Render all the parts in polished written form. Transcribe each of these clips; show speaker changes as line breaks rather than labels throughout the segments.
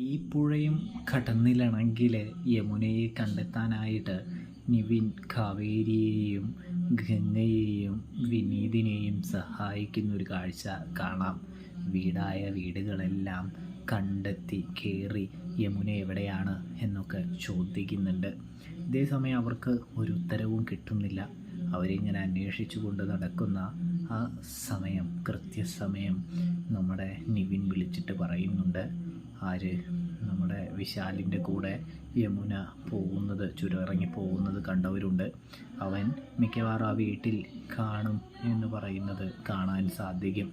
ഈ പുഴയും കടന്നിലണമെങ്കിൽ യമുനയെ കണ്ടെത്താനായിട്ട് നിവിൻ കാവേരിയെയും ഗംഗയെയും വിനീതിനെയും സഹായിക്കുന്ന ഒരു കാഴ്ച കാണാം. വീടായ വീടുകളെല്ലാം കണ്ടെത്തി കയറി യമുന എവിടെയാണ് എന്നൊക്കെ ചോദിക്കുന്നുണ്ട്. ഇതേസമയം അവർക്ക് ഒരു ഉത്തരവും കിട്ടുന്നില്ല. അവരിങ്ങനെ അന്വേഷിച്ചു കൊണ്ട് നടക്കുന്ന ആ സമയം, കൃത്യസമയം നമ്മുടെ നിവിൻ വിളിച്ചിട്ട് പറയുന്നുണ്ട്, ആര് നമ്മുടെ വിശാലിൻ്റെ കൂടെ യമുന പോകുന്നത്, ചുരമിറങ്ങി പോകുന്നത് കണ്ടവരുണ്ട്. അവൻ മിക്കവാറും ആ വീട്ടിൽ കാണും എന്ന് പറയുന്നത് കാണാൻ സാധിക്കും.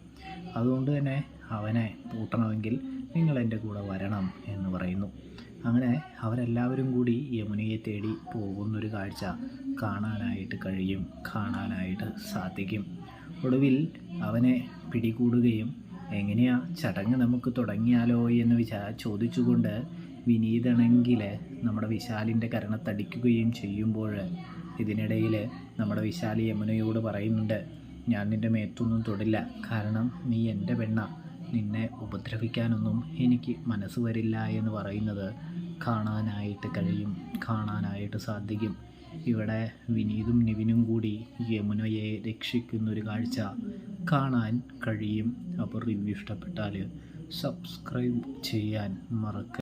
അതുകൊണ്ട് തന്നെ അവനെ പൂട്ടണമെങ്കിൽ നിങ്ങൾ എൻ്റെ കൂടെ വരണം എന്ന് പറയുന്നു. അങ്ങനെ അവരെല്ലാവരും കൂടി യമുനയെ തേടി പോകുന്നൊരു കാഴ്ച കാണാനായിട്ട് കഴിയും, കാണാനായിട്ട് സാധിക്കും. ഒടുവിൽ അവനെ പിടികൂടുകയും എങ്ങനെയാ ചടങ്ങ് നമുക്ക് തുടങ്ങിയാലോ എന്ന് ചോദിച്ചുകൊണ്ട് വിനീതാണെങ്കിൽ നമ്മുടെ വിശാലിൻ്റെ കരണത്തടിക്കുകയും ചെയ്യുമ്പോൾ ഇതിനിടയിൽ നമ്മുടെ വിശാൽ യമുനയോട് പറയുന്നുണ്ട്, ഞാൻ നിൻ്റെ മേത്തൊന്നും തൊടില്ല, കാരണം നീ എൻ്റെ പെണ്ണ, നിന്നെ ഉപദ്രവിക്കാനൊന്നും എനിക്ക് മനസ്സ് വരില്ല എന്ന് പറയുന്നത് കാണാനായിട്ട് കഴിയും, കാണാനായിട്ട് സാധിക്കും. ഇവിടെ വിനീതും നിവിനും കൂടി യമുനയെ രക്ഷിക്കുന്നൊരു കാഴ്ച കാണാൻ കഴിയും. അപ്പോൾ റിവ്യൂ ഇഷ്ടപ്പെട്ടാൽ സബ്സ്ക്രൈബ് ചെയ്യാൻ മറക്കരുത്.